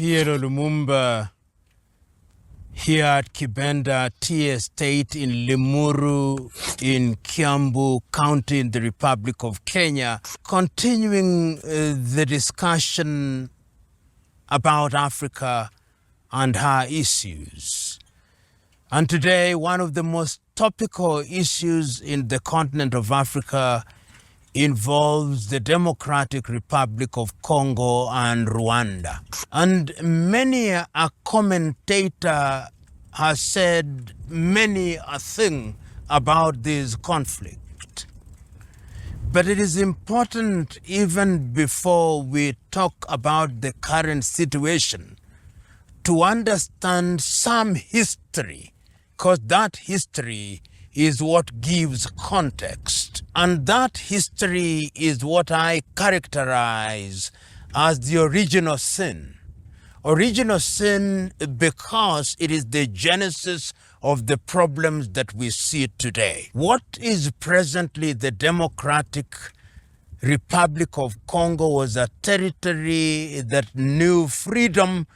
Pierre Lumumba here at Kibenda Tea Estate in Limuru in Kiambu County in the Republic of Kenya, continuing the discussion about Africa and her issues. And today, one of the most topical issues in the continent of Africa involves the Democratic Republic of Congo and Rwanda. And many a commentator has said many a thing about this conflict. But it is important, even before we talk about the current situation, to understand some history, because that history is what gives context. And that history is what I characterize as the original sin. Original sin because it is the genesis of the problems that we see today. What is presently the Democratic Republic of Congo was a territory that knew freedom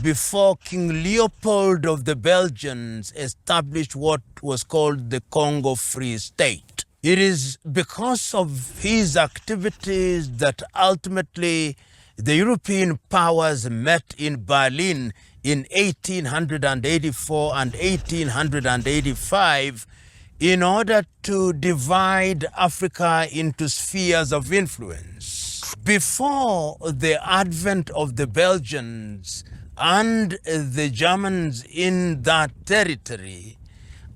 before King Leopold of the Belgians established what was called the Congo Free State. It is because of his activities that ultimately the European powers met in Berlin in 1884 and 1885 in order to divide Africa into spheres of influence. Before the advent of the Belgians and the Germans in that territory,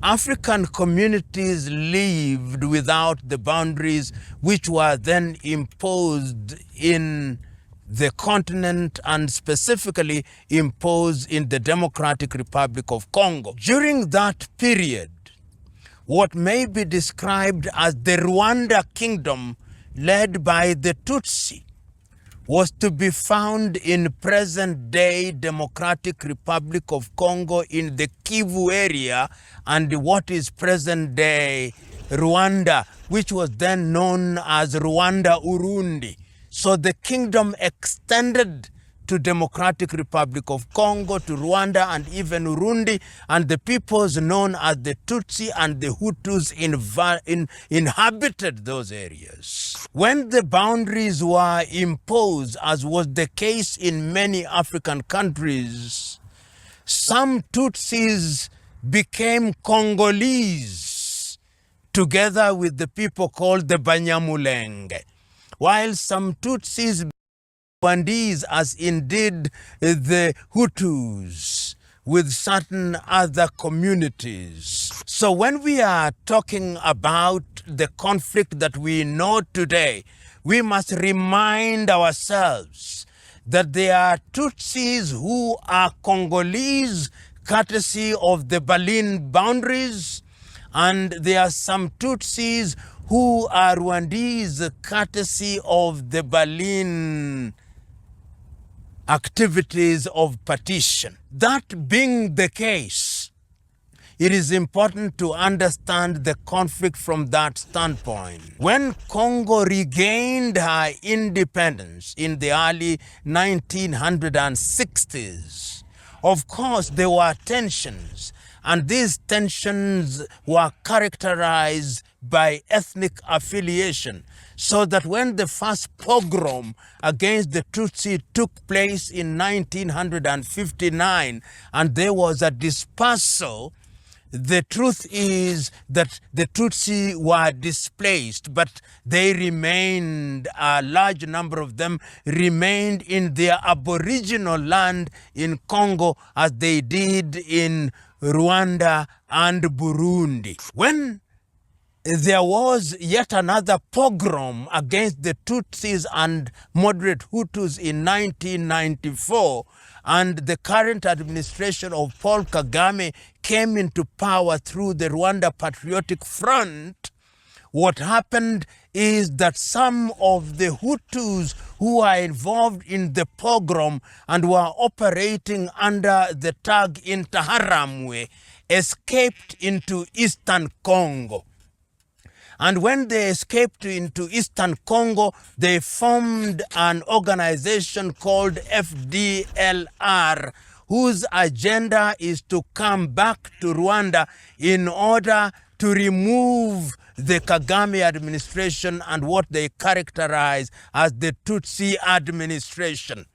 African communities lived without the boundaries which were then imposed in the continent and specifically imposed in the Democratic Republic of Congo. During that period, what may be described as the Rwanda kingdom led by the Tutsi was to be found in present-day Democratic Republic of Congo in the Kivu area and what is present-day Rwanda, which was then known as Rwanda Urundi. So the kingdom extended to Democratic Republic of Congo, to Rwanda, and even Urundi, and the peoples known as the Tutsi and the Hutus inhabited those areas. When the boundaries were imposed, as was the case in many African countries, some Tutsis became Congolese together with the people called the Banyamulenge, while some Tutsis Rwandese, as indeed the Hutus, with certain other communities. So when we are talking about the conflict that we know today, we must remind ourselves that there are Tutsis who are Congolese, courtesy of the Berlin boundaries, and there are some Tutsis who are Rwandese, courtesy of the Berlin activities of partition. That being the case, it is important to understand the conflict from that standpoint. When Congo regained her independence in the early 1960s, of course there were tensions, and these tensions were characterized by ethnic affiliation, so that when the first pogrom against the Tutsi took place in 1959 and there was a dispersal, the truth is that the Tutsi were displaced, but they remained, a large number of them remained in their aboriginal land in Congo as they did in Rwanda and Burundi. When there was yet another pogrom against the Tutsis and moderate Hutus in 1994, and the current administration of Paul Kagame came into power through the Rwanda Patriotic Front, what happened is that some of the Hutus who are involved in the pogrom and were operating under the tag Interahamwe escaped into eastern Congo. And when they escaped into Eastern Congo, they formed an organization called FDLR, whose agenda is to come back to Rwanda in order to remove the Kagame administration and what they characterize as the Tutsi administration.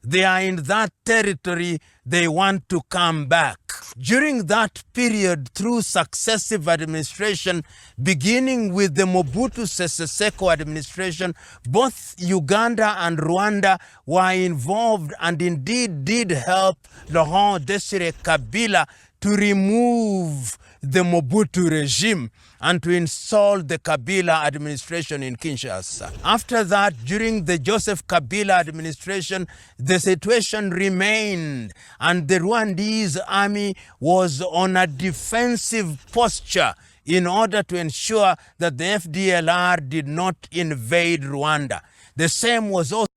They are in that territory, they want to come back. During that period, through successive administration, beginning with the Mobutu Sese Seko administration, both Uganda and Rwanda were involved and indeed did help Laurent Desire Kabila to remove the Mobutu regime and to install the Kabila administration in Kinshasa. After that, during the Joseph Kabila administration, the situation remained and the Rwandese army was on a defensive posture in order to ensure that the FDLR did not invade Rwanda. The same was also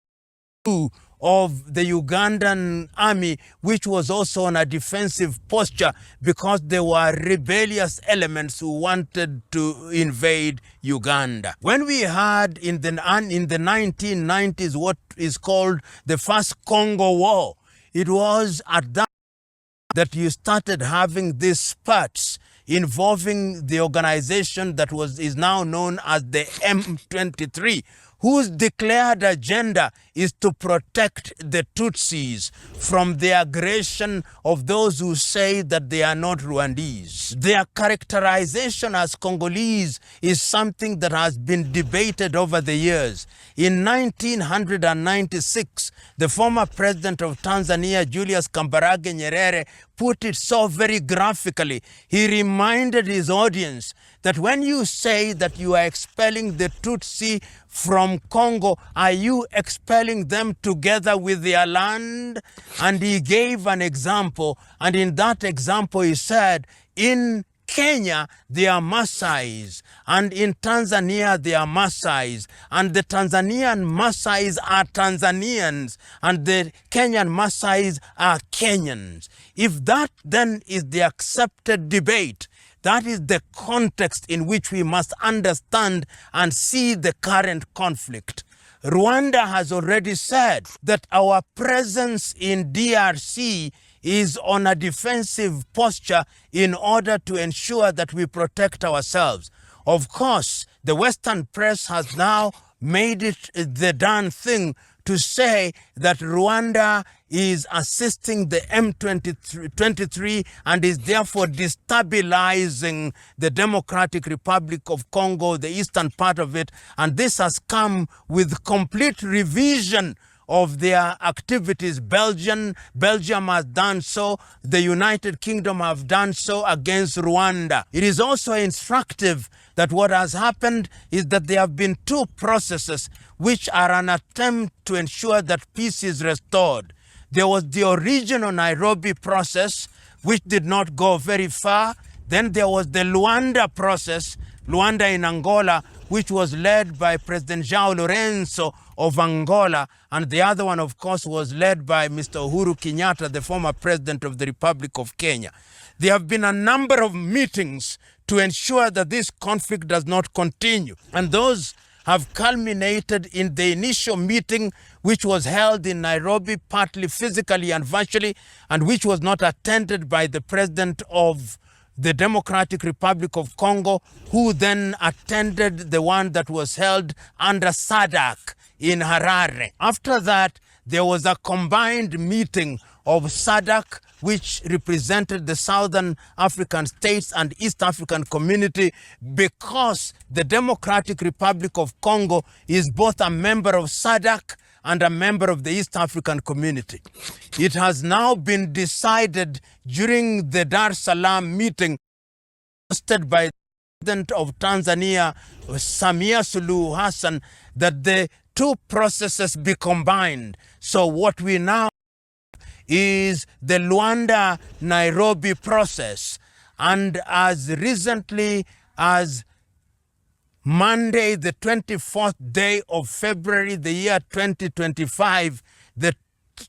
true of the Ugandan army, which was also on a defensive posture because there were rebellious elements who wanted to invade Uganda. When we had in the 1990s what is called the First Congo War, it was at that you started having these spurts involving the organization that is now known as the M23, whose declared agenda is to protect the Tutsis from the aggression of those who say that they are not Rwandese. Their characterization as Congolese is something that has been debated over the years. In 1996, the former president of Tanzania, Julius Kambarage Nyerere, put it so very graphically. He reminded his audience that when you say that you are expelling the Tutsi from Congo, are you expelling them together with their land? And he gave an example, and in that example he said, in Kenya, they are Maasais, and in Tanzania, they are Maasais, and the Tanzanian Maasais are Tanzanians, and the Kenyan Maasais are Kenyans. If that then is the accepted debate, that is the context in which we must understand and see the current conflict. Rwanda has already said that our presence in DRC is on a defensive posture in order to ensure that we protect ourselves. Of course, the Western press has now made it the darn thing to say that Rwanda is assisting the M23 and is therefore destabilizing the Democratic Republic of Congo, the eastern part of it, and this has come with complete revision of their activities. Belgium has done so, the United Kingdom have done so against Rwanda. It is also instructive that what has happened is that there have been two processes which are an attempt to ensure that peace is restored. There was the original Nairobi process, which did not go very far. Then there was the Luanda process, Luanda in Angola, which was led by President João Lourenço of Angola, and the other one, of course, was led by Mr. Uhuru Kenyatta, the former president of the Republic of Kenya. There have been a number of meetings to ensure that this conflict does not continue, and those have culminated in the initial meeting which was held in Nairobi, partly physically and virtually, and which was not attended by the president of the Democratic Republic of Congo, who then attended the one that was held under SADC in Harare. After that, there was a combined meeting of SADC, which represented the Southern African states and East African community, because the Democratic Republic of Congo is both a member of SADC and a member of the East African community. It has now been decided during the Dar es Salaam meeting hosted by the President of Tanzania, Samia Suluhu Hassan, that the two processes be combined. So what we now is the Luanda-Nairobi process. And as recently as Monday, the 24th day of February, the year 2025, the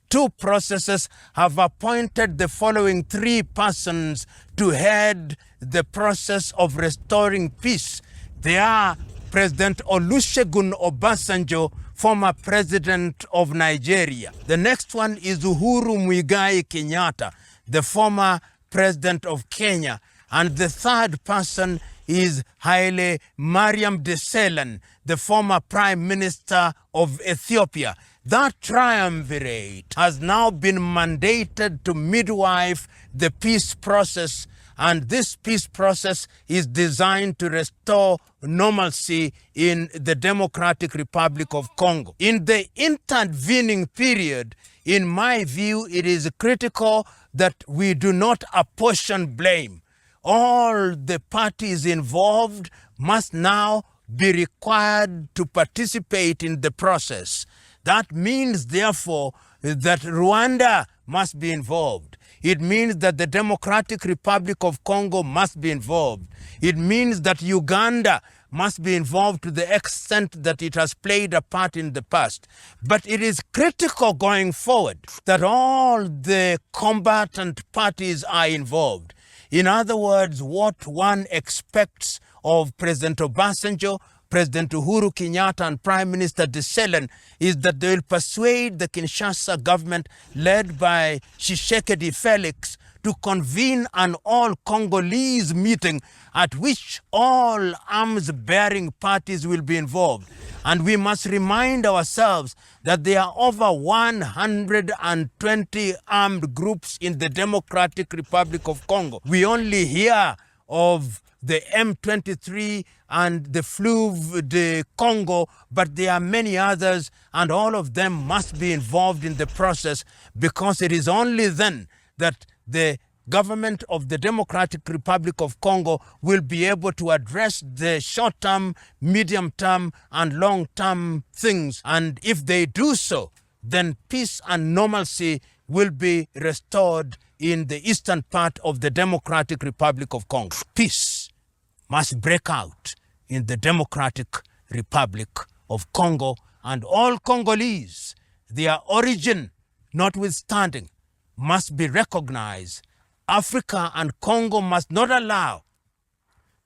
two processes have appointed the following three persons to head the process of restoring peace. They are President Olusegun Obasanjo, former president of Nigeria. The next one is Uhuru Muigai Kenyatta, the former president of Kenya. And the third person is Haile Mariam Desalegn, the former prime minister of Ethiopia. That triumvirate has now been mandated to midwife the peace process, and this peace process is designed to restore normalcy in the Democratic Republic of Congo. In the intervening period, in my view, it is critical that we do not apportion blame. All the parties involved must now be required to participate in the process. That means, therefore, that Rwanda must be involved. It means that the Democratic Republic of Congo must be involved. It means that Uganda must be involved to the extent that it has played a part in the past. But it is critical going forward that all the combatant parties are involved. In other words, what one expects of President Obasanjo, President Uhuru Kenyatta and Prime Minister Desalegn is that they will persuade the Kinshasa government led by Tshisekedi Felix to convene an all-Congolese meeting at which all arms-bearing parties will be involved. And we must remind ourselves that there are over 120 armed groups in the Democratic Republic of Congo. We only hear of the M23 and the Fleuve de Congo, but there are many others, and all of them must be involved in the process, because it is only then that the government of the Democratic Republic of Congo will be able to address the short-term, medium-term, and long-term things. And if they do so, then peace and normalcy will be restored in the eastern part of the Democratic Republic of Congo. Peace must break out in the Democratic Republic of Congo, and all Congolese, their origin notwithstanding, must be recognized. Africa and Congo must not allow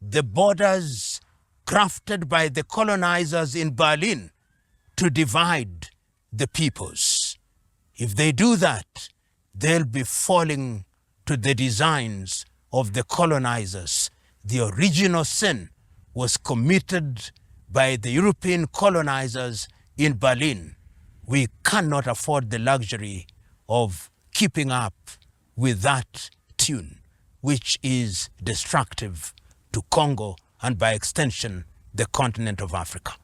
the borders crafted by the colonizers in Berlin to divide the peoples. If they do that, they'll be falling to the designs of the colonizers. The original sin was committed by the European colonizers in Berlin. We cannot afford the luxury of keeping up with that tune, which is destructive to Congo and by extension, the continent of Africa.